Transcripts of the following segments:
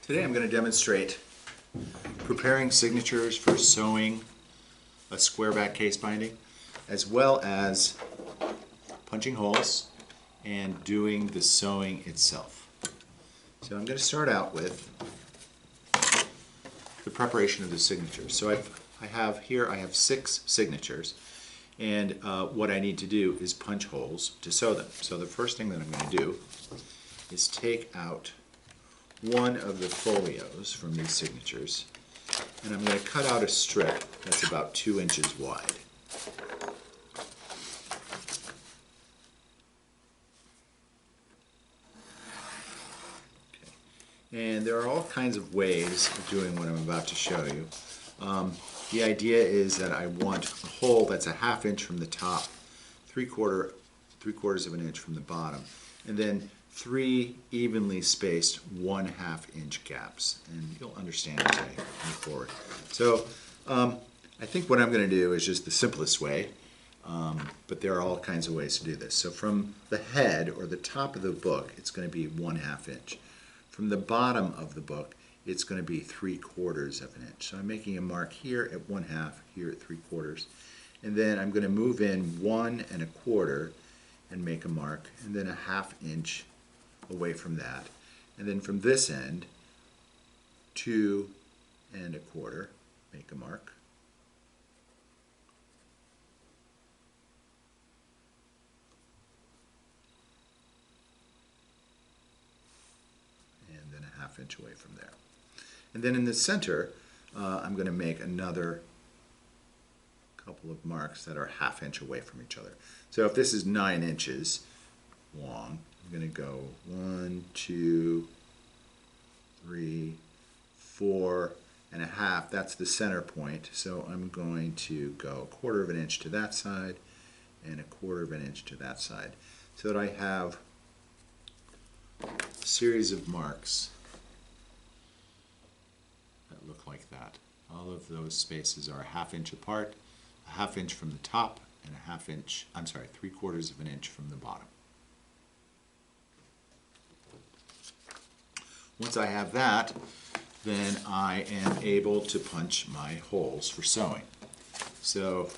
Today I'm going to demonstrate preparing signatures for sewing a square back case binding, as well as punching holes and doing the sewing itself. So I'm going to start out with the preparation of the signatures. So I have 6 signatures, and what I need to do is punch holes to sew them. So the first thing that I'm going to do is take out one of the folios from these signatures, and I'm going to cut out a strip that's about 2 inches wide. Okay. And there are all kinds of ways of doing what I'm about to show you. The idea is that I want a hole that's a 1/2 inch from the top, 3/4 of an inch from the bottom, and then 3 evenly spaced 1/2 inch gaps, and you'll understand as I move forward. So I think what I'm going to do is just the simplest way, but there are all kinds of ways to do this. So from the head or the top of the book, it's going to be 1/2 inch. From the bottom of the book, it's going to be 3/4 of an inch. So I'm making a mark here at 1/2, here at 3/4, and then I'm going to move in 1 1/4 and make a mark, and then a 1/2 inch away from that, and then from this end 2 1/4, make a mark, and then a 1/2 inch away from there. And then in the center I'm going to make another couple of marks that are 1/2 inch away from each other. So if this is 9 inches long, I'm going to go 1, 2, 3, 4 1/2. That's the center point. So I'm going to go 1/4 of an inch to that side and 1/4 of an inch to that side, so that I have a series of marks that look like that. All of those spaces are a 1/2 inch apart, a 1/2 inch from the top, and a 1/2 inch, 3/4 of an inch from the bottom. Once I have that, then I am able to punch my holes for sewing. So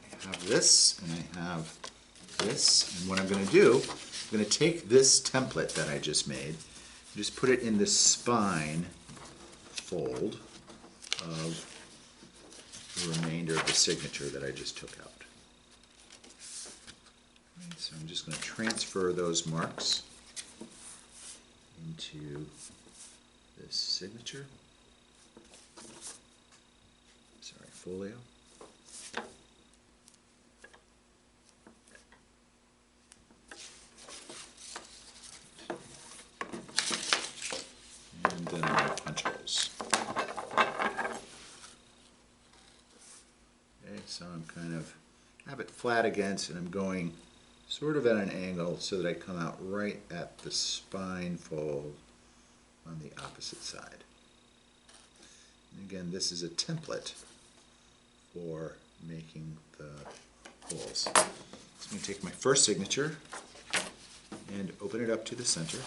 I have this, and I have this, and what I'm going to do, I'm going to take this template that I just made, and just put it in the spine fold of the remainder of the signature that I just took out. Right, so I'm just going to transfer those marks into this signature, folio. And then I'm going to punch holes. Okay, so I'm kind of have it flat against, and I'm going sort of at an angle so that I come out right at the spine fold on the opposite side. And again, this is a template for making the holes. So I'm going to take my first signature and open it up to the center.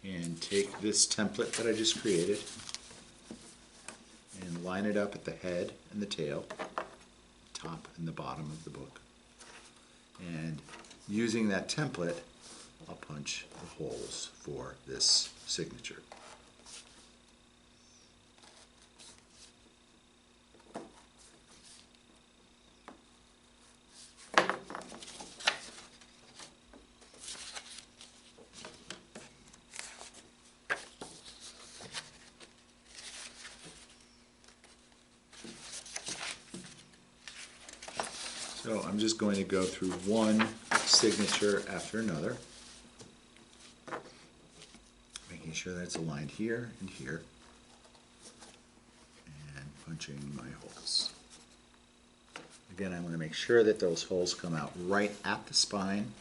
And take this template that I just created and line it up at the head and the tail, top and the bottom of the book. And using that template, I'll punch the holes for this signature. So I'm just going to go through one signature after another, making sure that it's aligned here and here, and punching my holes. Again, I want to make sure that those holes come out right at the spine.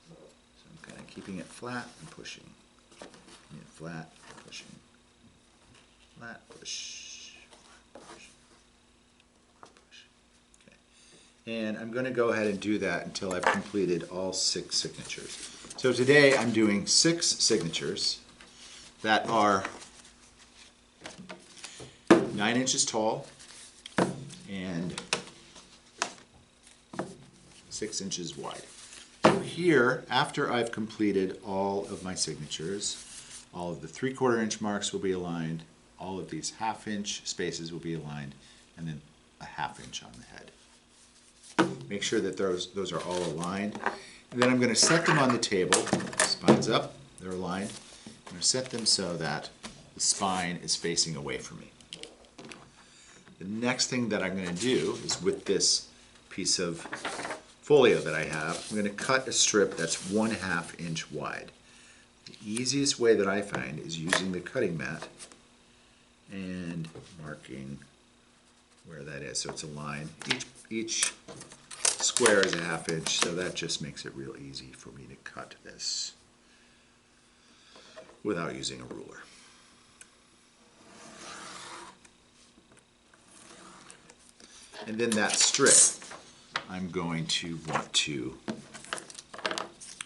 So I'm kind of keeping it flat and pushing. Keeping it flat, pushing. Flat, push. Flat, push. And I'm going to go ahead and do that until I've completed all 6 signatures. So today I'm doing 6 signatures that are 9 inches tall and 6 inches wide. So here, after I've completed all of my signatures, all of the 3/4 inch marks will be aligned, all of these 1/2 inch spaces will be aligned, and then a 1/2 inch on the head. Make sure that those are all aligned. And then I'm going to set them on the table. Spines up, they're aligned. I'm going to set them so that the spine is facing away from me. The next thing that I'm going to do is with this piece of folio that I have, I'm going to cut a strip that's 1/2 inch wide. The easiest way that I find is using the cutting mat and marking where that is. So it's a line. Each square is a 1/2 inch, so that just makes it real easy for me to cut this without using a ruler. And then that strip I'm going to want to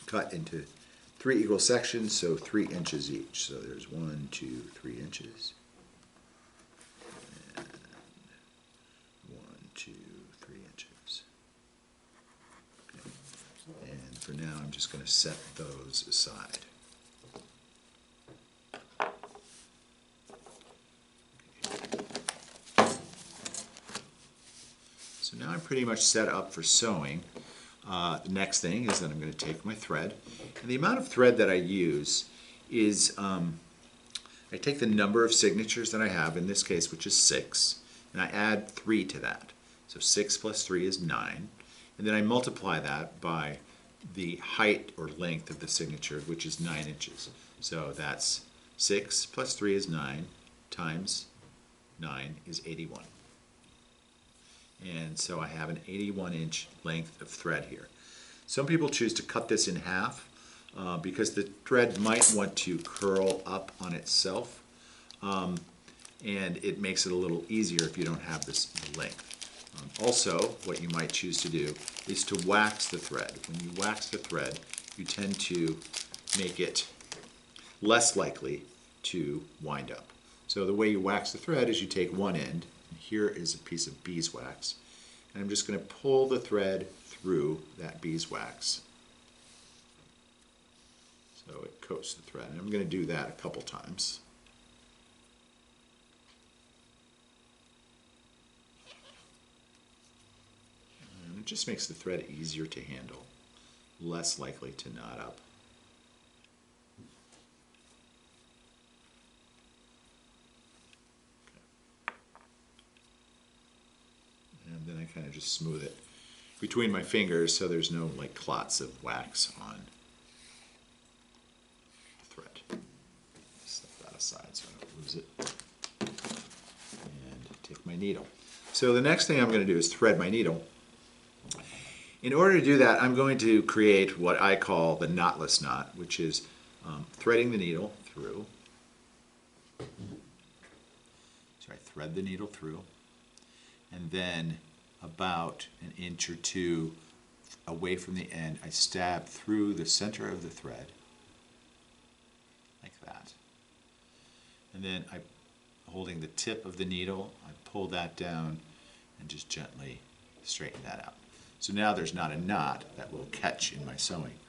cut into 3 equal sections, so 3 inches each. So there's 1, 2, 3 inches. And 1, 2, 3 inches. Okay. And for now, I'm just going to set those aside. So now I'm pretty much set up for sewing. The next thing is that I'm going to take my thread. And the amount of thread that I use is, I take the number of signatures that I have, in this case, which is 6, and I add 3 to that. So 6 plus 3 is 9. And then I multiply that by the height or length of the signature, which is 9 inches. So that's 6 plus 3 is 9, times 9 is 81. And so I have an 81 inch length of thread here. Some people choose to cut this in half because the thread might want to curl up on itself, and it makes it a little easier if you don't have this length. Also, what you might choose to do is to wax the thread. When you wax the thread, you tend to make it less likely to wind up. So the way you wax the thread is you take one end. Here is a piece of beeswax, and I'm just going to pull the thread through that beeswax so it coats the thread. And I'm going to do that a couple times. And it just makes the thread easier to handle, less likely to knot up. And then I kind of just smooth it between my fingers so there's no like clots of wax on the thread. Set that aside so I don't lose it. And take my needle. So the next thing I'm going to do is thread my needle. In order to do that, I'm going to create what I call the knotless knot, which is threading the needle through. So I thread the needle through, and then about an inch or 2 away from the end, I stab through the center of the thread, like that. And then holding the tip of the needle, I pull that down and just gently straighten that out. So now there's not a knot that will catch in my sewing.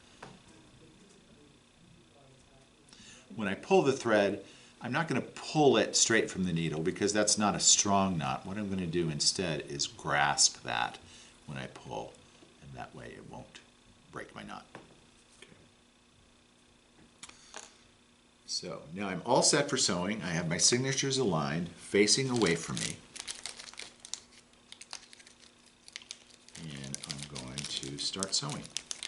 When I pull the thread, I'm not going to pull it straight from the needle because that's not a strong knot. What I'm going to do instead is grasp that when I pull, and that way it won't break my knot. Okay. So now I'm all set for sewing. I have my signatures aligned, facing away from me. And I'm going to start sewing.